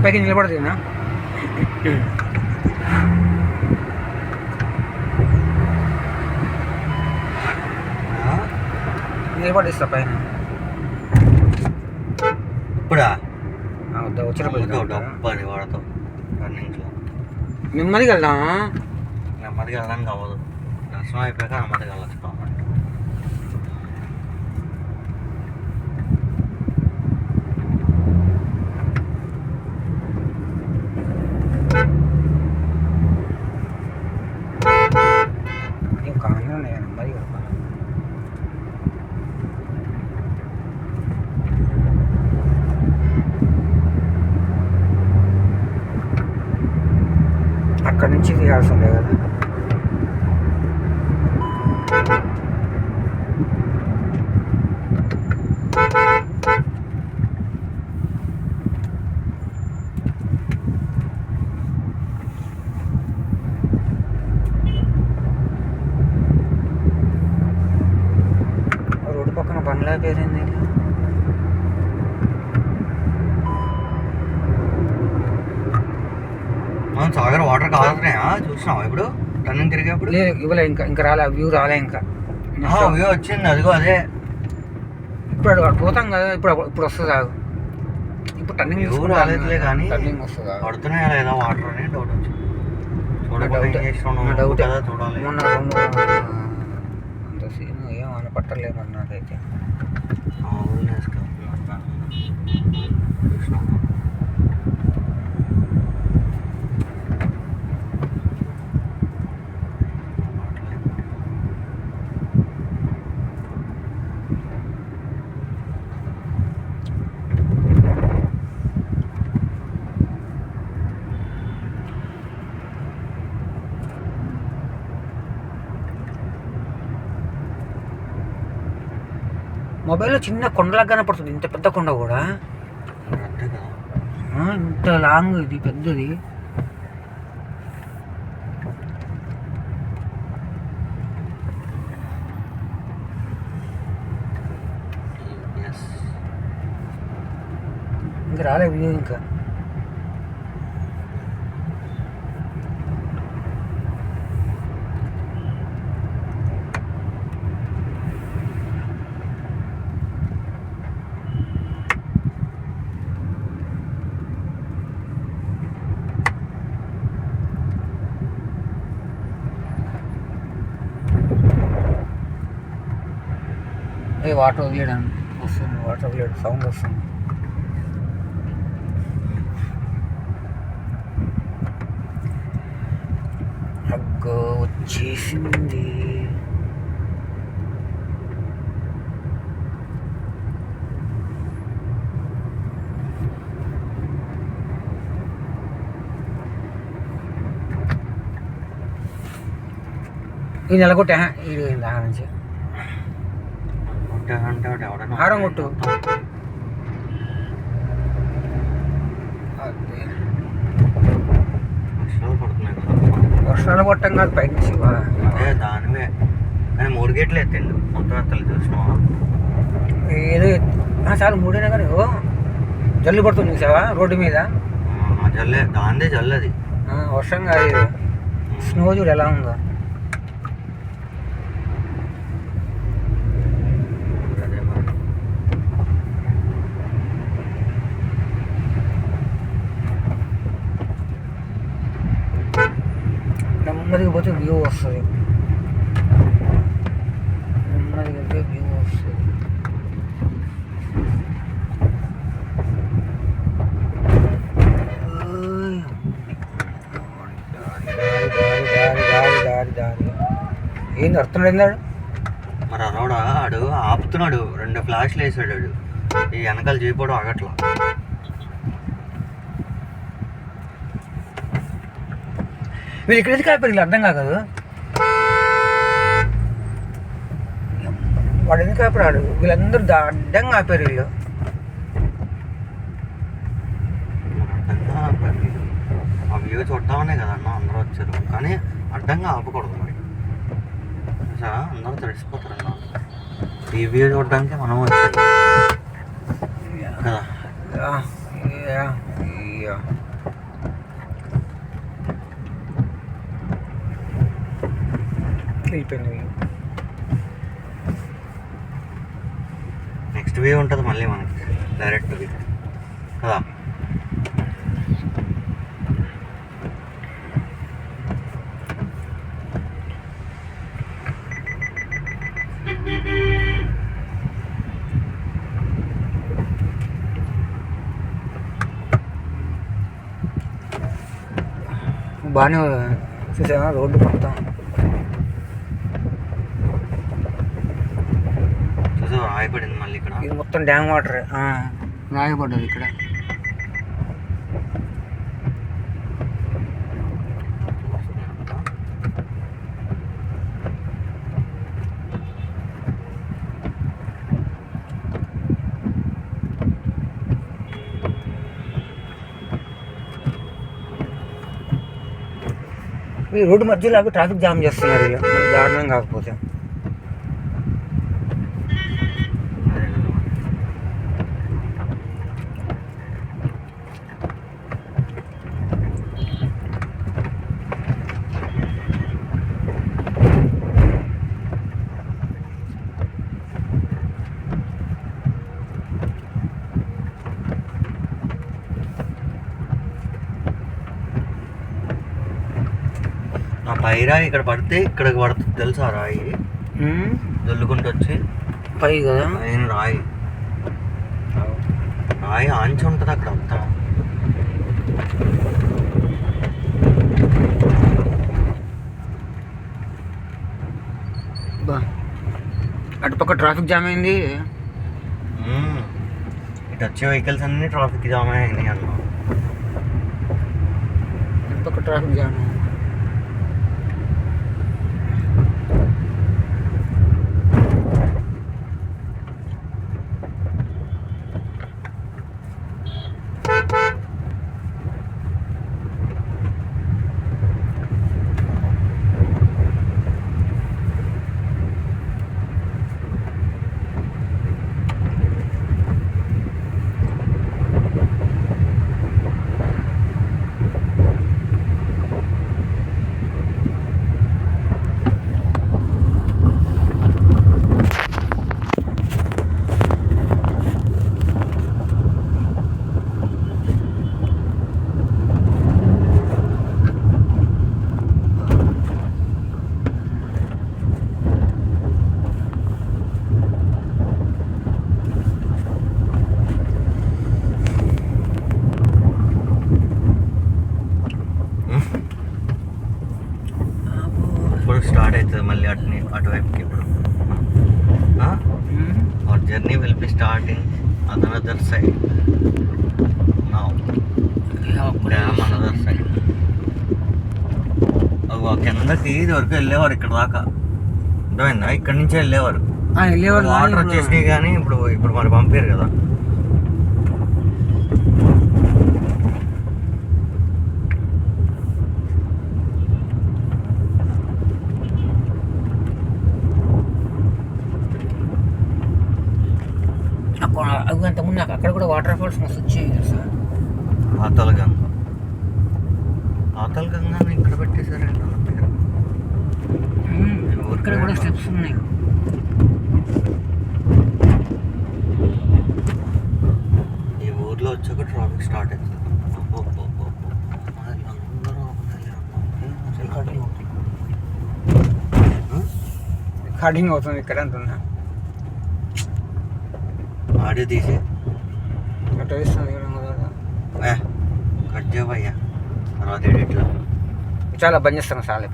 పైకి నిలబడుతున్నా నిలబడిస్తా పైన ఇప్పుడా వచ్చినప్పుడు పని వాడతాం రన్నింగ్లో నెమ్మదిగా వెళ్దాం. నెమ్మదిగా వెళ్ళడానికి అవ్వదు. దర్శనం అయిపోయాక నెమ్మదిగా వెళ్ళచ్చు కావాలి. అక్కడి నుంచి తీయాల్సిందే కదా. రోడ్డు పక్కన బంగ్లా పేరేంది? సాగర్ వాటర్ కాదుతున్నాయా? చూసినావా ఇప్పుడు టర్నింగ్ తిరిగేప్పుడు? లేదు ఇవ్వలే, ఇంకా రాలే, వ్యూ రాలే. ఇంకా వ్యూ వచ్చింది, అదిగో అదే. ఇప్పుడు పోతాం కదా, ఇప్పుడు వస్తుంది. ఇప్పుడు టర్నింగ్ వ్యూ రాలేదులే కానీ టర్నింగ్ వస్తుందా, పడుతున్నాయా లేదా వాటర్ అని డౌట్ వచ్చింది. డౌట్ కదా, చూడాలి. మొన్న అంత సీన్ ఏం అని పట్టలేదు మరి నాకైతే. మొబైల్లో చిన్న కొండలాగా కనపడుతుంది, ఇంత పెద్ద కొండ కూడా. ఇంత లాంగ్, ఇది పెద్దది. ఇంకా రాలే వ్యూ. ఇంకా వాటర్ వదిలేయడం వస్తుంది, వాటర్ వదిలేయడం సౌండ్ వస్తుంది. అగ్గో వచ్చేసింది. ఈ నెలకొట్టా ఇది దాని నుంచి హారం కొట్టు. వర్షాలు కొట్టం కాదు, పైనుంచి దానివే. కానీ 3 గేట్లు ఎత్తిండు మొత్తం ఎత్తలు చూసినావా? ఏదో చాలు 3 కానీ జల్లు పడుతుంది చూసావా రోడ్డు మీద. జల్లే దాందే జల్లది, వర్షం కాదు. స్నో చూడు ఎలా ఉందో. నెమ్మదిగా పోతే వ్యూ వస్తుంది, నెమ్మదిగా వెళ్తే వ్యూ వస్తుంది. దారి ఏంది అర్థం లేదు. మరి అరోడా ఆడు ఆపుతున్నాడు, 2 ఫ్లాష్లు వేసాడు ఆడు. ఈ వెనకాల చేయిపోవడం ఆగట్లా. వీళ్ళు ఇక్కడ ఎందుకు ఆపారు? వీళ్ళు అర్థం కాదు. వాడు ఎందుకు ఆపాడు? వీళ్ళందరూ అడ్డంగా ఆపారు. వీళ్ళు ఆ వ్యూ చూద్దామనే కదన్న అందరూ వచ్చారు, కానీ అడ్డంగా ఆపకూడదు. మరి అందరూ తడిసిపోతారు అన్న. ఈ వ్యూ చూడడానికి మనం వచ్చాము కదా. ఇట్లా అయిపోయింది. నెక్స్ట్ వే ఉంటుంది మళ్ళీ మనకి డైరెక్ట్ వే కదా. బాగానే చూసావా రోడ్డు మొత్తం చూసా రాయపడింది మళ్ళీ ఇక్కడ. ఇది మొత్తం డ్యామ్ వాటర్ రాయబడ్డది ఇక్కడ. ఈ రోడ్డు మధ్యలో అవి ట్రాఫిక్ జామ్ చేస్తున్నారు ఇలా దారుణం కాకపోతే. ఆ పైరాయి ఇక్కడ పడితే ఇక్కడికి పడుతుంది తెలుసా రాయి దొల్లుకుంటూ వచ్చి పై కదా పైన రాయి రాయి ఆంచి ఉంటుంది అక్కడ అంతా. అటుపక్క ట్రాఫిక్ జామ్ అయింది. ఇటు వచ్చే వెహికల్స్ అన్నీ ట్రాఫిక్ జామ్ అయినాయి అన్న. అటుపక్క ట్రాఫిక్ జామ్. స్టార్ట్ అవుతుంది మళ్ళీ అటువైపుకి. ఇప్పుడు our journey will be starting another side now. Dam another side. కిందకి ఇది వరకు వెళ్ళేవారు ఇక్కడ దాకా అర్థమైందా? ఇక్కడ నుంచే వెళ్ళేవారు. వాటర్ వచ్చేసినాయి కానీ ఇప్పుడు మరి పంపారు కదా. అంతకుముందు నాకు అక్కడ కూడా వాటర్ ఫాల్స్ మస్తు వచ్చాయి సార్. ఆతల్ గంగా ఇక్కడ పెట్టేశారండి. ఇక్కడ కూడా స్టెప్స్ ఉన్నాయి. ఈ ఊర్లో వచ్చాక ట్రాఫిక్ స్టార్ట్ అవుతుంది. రికార్డింగ్ అవుతుంది ఇక్కడ అంటున్నా. ఆడియో తీసి కట్ చేస్తుంది కట్ చేయవయ్యా తర్వాత ఎడిట్లో చాలా బంద్ చేస్తాను సార్.